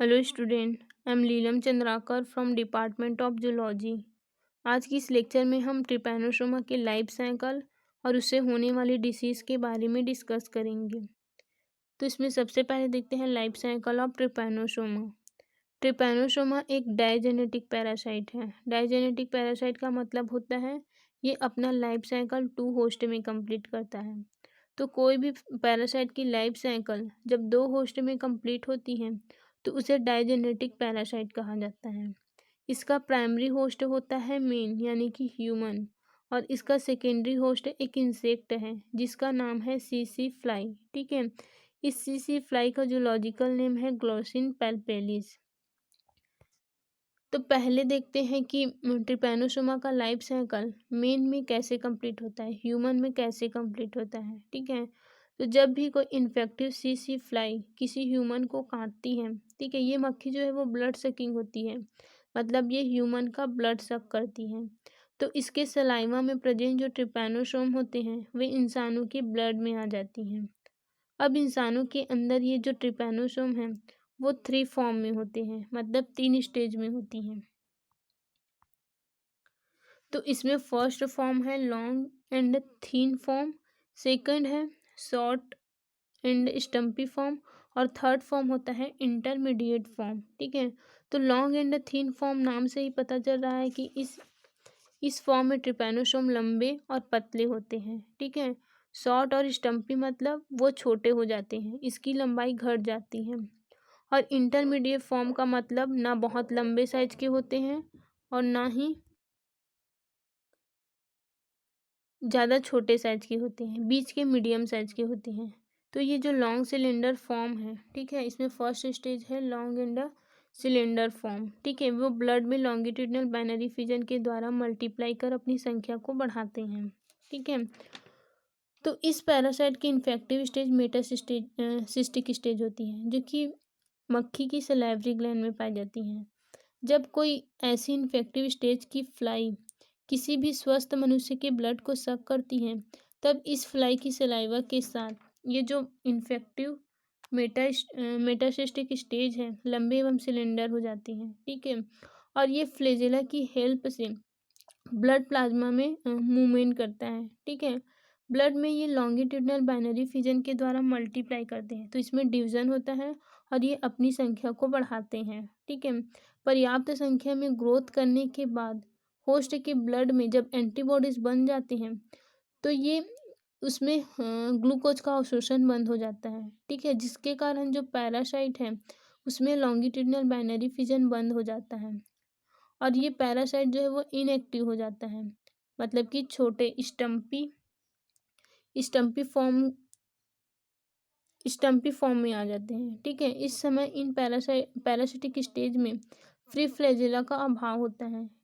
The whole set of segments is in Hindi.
Hello student, I am Leelam Chandrakar from department of zoology. आज की इस लेक्चर में हम ट्रिपैनोसोमा के लाइफ साइकिल और उससे होने वाली डिसीज़ के बारे में डिस्कस करेंगे। तो इसमें सबसे पहले देखते हैं life cycle of Trypanosoma. Trypanosoma एक डायजेनेटिक पैरासाइट है। डायजेनेटिक पैरासाइट का मतलब होता है ये अपना लाइफ साइकिल 2 होस्ट में कंप्लीट करता है। तो कोई भी पैरासाइट की लाइफ साइकिल जब 2 होस्ट में कंप्लीट होती है तो उसे डायजेनेटिक पैरासाइट कहा जाता है। इसका प्राइमरी होस्ट होता है मेन यानी कि ह्यूमन, और इसका सेकेंडरी होस्ट एक इंसेक्ट है जिसका नाम है सीसी फ्लाई। ठीक है, इस सीसी फ्लाई का जूलॉजिकल नेम है ग्लोसिन पैल्पेलिस। तो पहले देखते हैं कि ट्रिपैनोसोमा का लाइफ साइकिल मेन में कैसे कंप्लीट होता है, ह्यूमन में कैसे कंप्लीट होता है। ठीक है, तो जब भी कोई इन्फेक्टिव सीसी फ्लाई किसी ह्यूमन को काटती है, ठीक है, ये मक्खी जो है वो ब्लड सकिंग होती है, मतलब ये ह्यूमन का ब्लड सक करती है। तो इसके सलाइवा में प्रेजेंट जो ट्रिपैनोसोम होते हैं वे इंसानों के ब्लड में आ जाती हैं। अब इंसानों के अंदर ये जो ट्रिपैनोसोम है वो 3 फॉर्म में होते हैं, मतलब 3 स्टेज में होती हैं। तो इसमें फर्स्ट फॉर्म है long and thin form, second है शॉर्ट एंड स्टम्पी फॉर्म, और थर्ड फॉर्म होता है इंटरमीडिएट फॉर्म। ठीक है, तो लॉन्ग एंड थीन फॉर्म नाम से ही पता चल रहा है कि इस फॉर्म में ट्रिपैनोसोम लंबे और पतले होते हैं। ठीक है, शॉर्ट और स्टम्पी मतलब वो छोटे हो जाते हैं, इसकी लंबाई घट जाती है। और इंटरमीडिएट फॉर्म का मतलब ना बहुत लंबे साइज के होते हैं और ना ही ज़्यादा छोटे साइज के होते हैं, बीच के मीडियम साइज के होते हैं। तो ये जो लॉन्ग सिलेंडर फॉर्म है, ठीक है, इसमें फर्स्ट स्टेज है लॉन्ग एंड सिलेंडर फॉर्म। ठीक है, वो ब्लड में लॉन्गिट्यूडनल बाइनरी फिजन के द्वारा मल्टीप्लाई कर अपनी संख्या को बढ़ाते हैं। ठीक है, तो इस पैरासाइट की इन्फेक्टिव स्टेज सिस्टिक स्टेज होती है, जो कि मक्खी की सलाइवरी ग्लैंड में पाई जाती हैं। जब कोई ऐसी इन्फेक्टिव स्टेज की फ्लाई किसी भी स्वस्थ मनुष्य के ब्लड को सक करती है, तब इस फ्लाई की सलाइवा के साथ ये जो इन्फेक्टिव मेटासिस्टिक स्टेज है लंबे एवं सिलेंडर हो जाती है। ठीक है, और ये फ्लेजेला की हेल्प से ब्लड प्लाज्मा में मूवमेंट करता है। ठीक है, ब्लड में ये लॉन्गिट्यूडनल बाइनरी फिजन के द्वारा मल्टीप्लाई करते हैं, तो इसमें डिवीजन होता है और ये अपनी संख्या को बढ़ाते हैं। ठीक है, पर्याप्त संख्या में ग्रोथ करने के बाद होस्ट के ब्लड में जब एंटीबॉडीज बन जाते हैं तो ये उसमें ग्लूकोज का अवशोषण बंद हो जाता है। ठीक है, जिसके कारण जो पैरासाइट है उसमें लॉन्गिट्यूडनल बाइनरी फिजन बंद हो जाता है और ये पैरासाइट जो है वो इनएक्टिव हो जाता है, मतलब कि छोटे स्टम्पी फॉर्म में आ जाते हैं। ठीक है, इस समय इन पैरासिटिक स्टेज में फ्री फ्लैजेला का अभाव होता है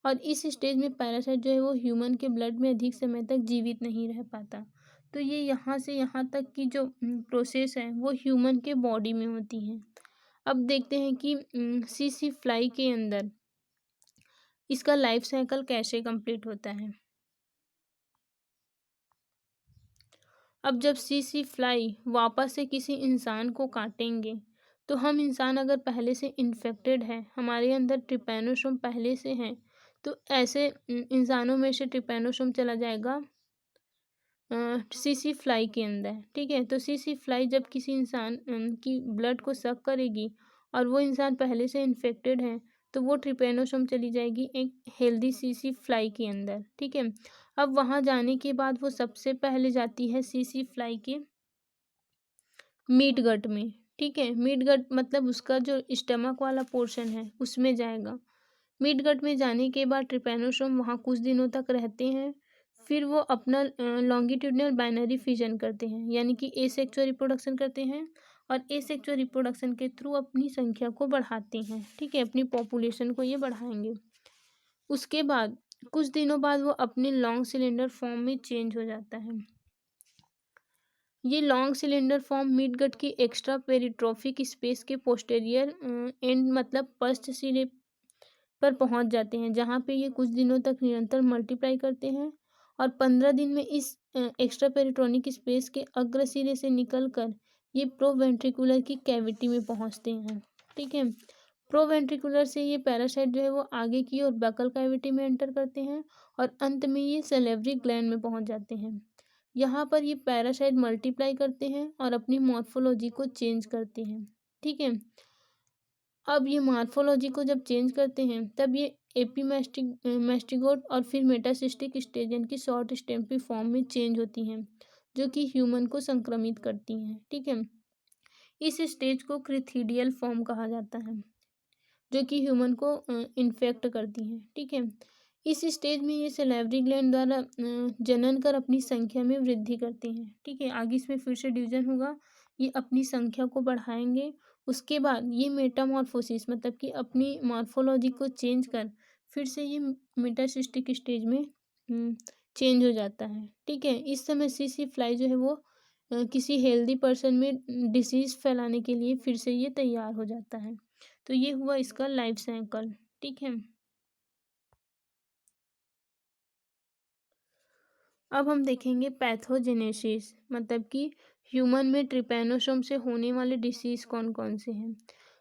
और इस स्टेज में पैरासाइट जो है वो ह्यूमन के ब्लड में अधिक समय तक जीवित नहीं रह पाता। तो ये यहाँ से यहाँ तक की जो प्रोसेस है वो ह्यूमन के बॉडी में होती है। अब देखते हैं कि सीसी फ्लाई के अंदर इसका लाइफ साइकिल कैसे कंप्लीट होता है। अब जब सीसी फ्लाई वापस से किसी इंसान को काटेंगे तो हम इंसान अगर पहले से इन्फेक्टेड है, हमारे अंदर ट्रिपैनोसोम पहले से हैं, तो ऐसे इंसानों में से ट्रिपैनोसोम चला जाएगा सीसी फ्लाई के अंदर। ठीक है, तो सीसी फ्लाई जब किसी इंसान की ब्लड को सक करेगी और वो इंसान पहले से इन्फेक्टेड है तो वो ट्रिपैनोसोम चली जाएगी एक हेल्दी सीसी फ्लाई के अंदर। ठीक है, अब वहाँ जाने के बाद वो सबसे पहले जाती है सीसी फ्लाई के मीट गट में। ठीक है, मीट गट मतलब उसका जो स्टमक वाला पोर्शन है उसमें जाएगा। मीट गट में जाने के बाद ट्रिपैनोसोम वहाँ कुछ दिनों तक रहते हैं, फिर वो अपना लॉन्गिट्यूडनल बाइनरी फिजन करते हैं, यानी कि एसेक्सुअल रिप्रोडक्शन करते हैं और एसेक्सुअल रिप्रोडक्शन के थ्रू अपनी संख्या को बढ़ाते हैं। ठीक है, अपनी पॉपुलेशन को ये बढ़ाएंगे। उसके बाद कुछ दिनों बाद वो अपने लॉन्ग सिलेंडर फॉर्म में चेंज हो जाता है। ये long cylinder form mid gut की एक्स्ट्रा पेरिट्रोफिक स्पेस के पोस्टेरियर एंड मतलब पश्च सिरे पर पहुंच जाते हैं, जहाँ पे ये कुछ दिनों तक निरंतर मल्टीप्लाई करते हैं और 15 दिन में इस एक्स्ट्रा पेरिट्रोनिक स्पेस के अग्र सिरे से निकलकर ये प्रोवेंट्रिकुलर की कैविटी में पहुंचते हैं। ठीक है। प्रोवेंट्रिकुलर से ये पैरासाइट जो है वो आगे की ओर बकल कैविटी में एंटर करते हैं और अंत में ये सैलिवरी ग्लैंड में पहुंच जाते हैं। यहाँ पर ये पैरासाइट मल्टीप्लाई करते हैं और अपनी मॉर्फोलॉजी को चेंज करते हैं। ठीक है। अब ये मॉर्फोलॉजी को जब चेंज करते हैं तब ये एपीमेस्टिगोट और फिर मेटासिस्टिक स्टेज यानी कि शॉर्ट स्टेम्पी फॉर्म में चेंज होती हैं, जो कि ह्यूमन को संक्रमित करती हैं। ठीक है। इस स्टेज को क्रिथिडियल फॉर्म कहा जाता है, जो कि ह्यूमन को इन्फेक्ट करती हैं। ठीक है। इस स्टेज में ये सैलिवरी ग्लैंड द्वारा जनन कर अपनी संख्या में वृद्धि करती हैं। ठीक है। आगे इसमें फिर से डिवीजन होगा, ये अपनी संख्या को बढ़ाएंगे। उसके बाद ये मेटामॉर्फोसिस मतलब कि अपनी मॉर्फोलॉजी को चेंज कर फिर से ये मेटासिस्टिक स्टेज में चेंज हो जाता है। ठीक है। इस समय सीसी फ्लाई जो है वो किसी हेल्दी पर्सन में डिसीज फैलाने के लिए फिर से ये तैयार हो जाता है। तो ये हुआ इसका लाइफ साइकिल। ठीक है। अब हम देखेंगे पैथोजेनेसिस मतलब कि ह्यूमन में ट्रिपैनोसोम से होने वाले डिसीज कौन कौन से हैं।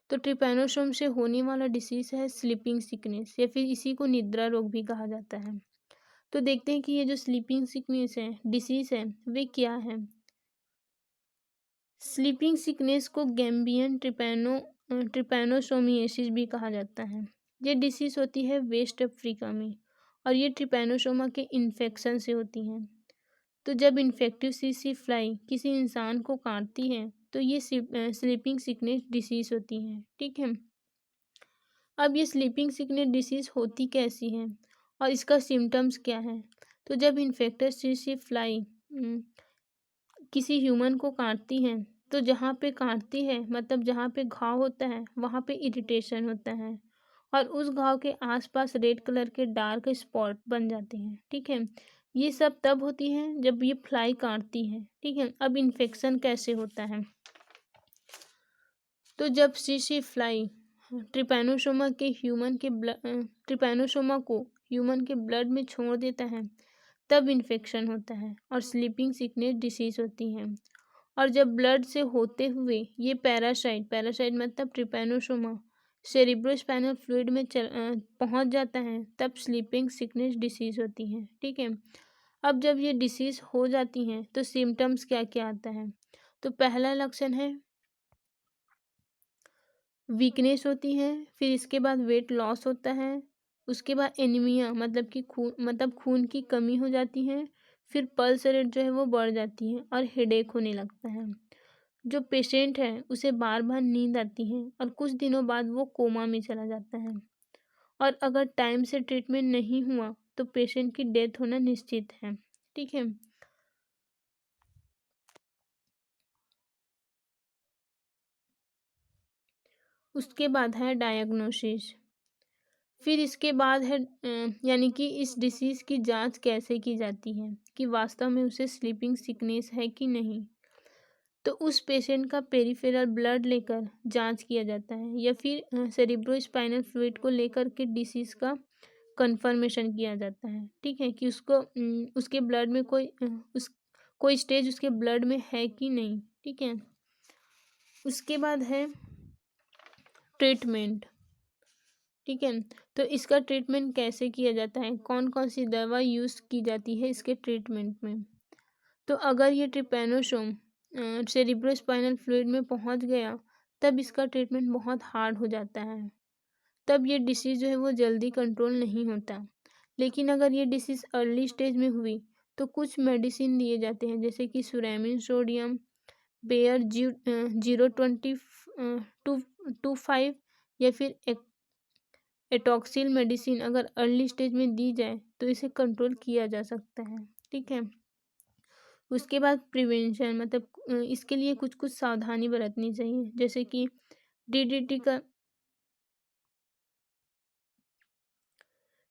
तो ट्रिपैनोसोम से होने वाला डिसीज है स्लीपिंग सिकनेस या फिर इसी को निद्रा रोग भी कहा जाता है। तो देखते हैं कि ये जो स्लीपिंग सिकनेस है डिसीज है वे क्या है। स्लीपिंग सिकनेस को गैम्बियन ट्रिपैनोसोमियासिस भी कहा जाता है। ये डिसीज होती है वेस्ट अफ्रीका में और ये ट्रिपैनोसोमा के इन्फेक्शन से होती हैं। तो जब इन्फेक्टिव सीसी फ्लाई किसी इंसान को काटती है तो ये स्लीपिंग सिकनेस डिसीज होती है। ठीक है। अब ये स्लीपिंग सिकनेस डिसीज होती कैसी है और इसका सिम्टम्स क्या है। तो जब इन्फेक्टेड सीसी फ्लाई किसी ह्यूमन को काटती है तो जहाँ पे काटती है मतलब जहाँ पे घाव होता है वहाँ पे इरिटेशन होता है और उस घाव के आसपास रेड कलर के डार्क स्पॉट बन जाते हैं। ठीक है। ये सब तब होती है जब ये फ्लाई काटती है। ठीक है। अब इन्फेक्शन कैसे होता है। तो जब सीसी फ्लाई ट्रिपैनोसोमा के ह्यूमन के ट्रिपैनोसोमा को ह्यूमन के ब्लड में छोड़ देता है तब इन्फेक्शन होता है और स्लीपिंग सिकनेस डिसीज होती है। और जब ब्लड से होते हुए ये पैरासाइट पैरासाइट मतलब ट्रिपैनोसोमा सेरिब्रोस्पाइनल फ्लूइड में पहुंच जाता है तब स्लीपिंग सिकनेस डिसीज होती है। ठीक है। अब जब ये डिसीज हो जाती हैं तो सिम्टम्स क्या क्या आता है। तो पहला लक्षण है वीकनेस होती है, फिर इसके बाद वेट लॉस होता है, उसके बाद एनीमिया मतलब कि खून की कमी हो जाती है, फिर पल्स रेट जो है वो बढ़ जाती है और हेडेक होने लगता है। जो पेशेंट है उसे बार बार नींद आती है और कुछ दिनों बाद वो कोमा में चला जाता है और अगर टाइम से ट्रीटमेंट नहीं हुआ तो पेशेंट की डेथ होना निश्चित है। ठीक है। उसके बाद है डायग्नोसिस। फिर इसके बाद है यानी कि इस डिसीज़ की जांच कैसे की जाती है कि वास्तव में उसे स्लीपिंग सिकनेस है कि नहीं। तो उस पेशेंट का पेरिफेरल ब्लड लेकर जांच किया जाता है या फिर सेरिब्रोस्पाइनल फ्लूइड को लेकर के डिसीज़ का कंफर्मेशन किया जाता है। ठीक है कि उसको उसके ब्लड में कोई स्टेज उसके ब्लड में है कि नहीं। ठीक है। उसके बाद है ट्रीटमेंट। ठीक है। तो इसका ट्रीटमेंट कैसे किया जाता है, कौन कौन सी दवा यूज़ की जाती है इसके ट्रीटमेंट में। तो अगर ये ट्रिपैनोसोम सेरिब्रोस्पाइनल फ्लूइड में पहुंच गया तब इसका ट्रीटमेंट बहुत हार्ड हो जाता है, तब ये डिसीज़ जो है वो जल्दी कंट्रोल नहीं होता। लेकिन अगर ये डिसीज़ अर्ली स्टेज में हुई तो कुछ मेडिसिन दिए जाते हैं जैसे कि सुरैमिन सोडियम बेयर 0.25 या फिर एटॉक्सिल मेडिसिन अगर अर्ली स्टेज में दी जाए तो इसे कंट्रोल किया जा सकता है। ठीक है। उसके बाद प्रिवेंशन मतलब इसके लिए कुछ कुछ सावधानी बरतनी चाहिए जैसे कि डीडीटी का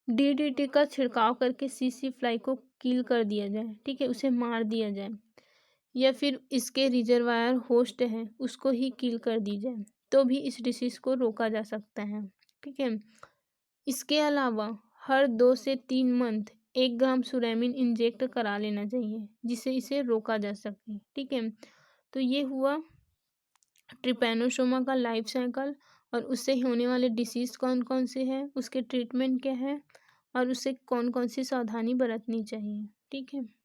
डीडीटी का छिड़काव करके सीसी फ्लाई को किल कर दिया जाए। ठीक है। उसे मार दिया जाए या फिर इसके रिजर्वायर होस्ट है उसको ही किल कर दी जाए तो भी इस डिसीज़ को रोका जा सकता है। ठीक है। इसके अलावा हर 2 से 3 मंथ 1 ग्राम सुरैमिन इंजेक्ट करा लेना चाहिए जिससे इसे रोका जा सके। ठीक है। तो ये हुआ ट्रिपैनोसोमा का लाइफ साइकिल और उससे होने वाले डिसीज़ कौन कौन से हैं, उसके ट्रीटमेंट क्या है और उससे कौन कौन सी सावधानी बरतनी चाहिए। ठीक है।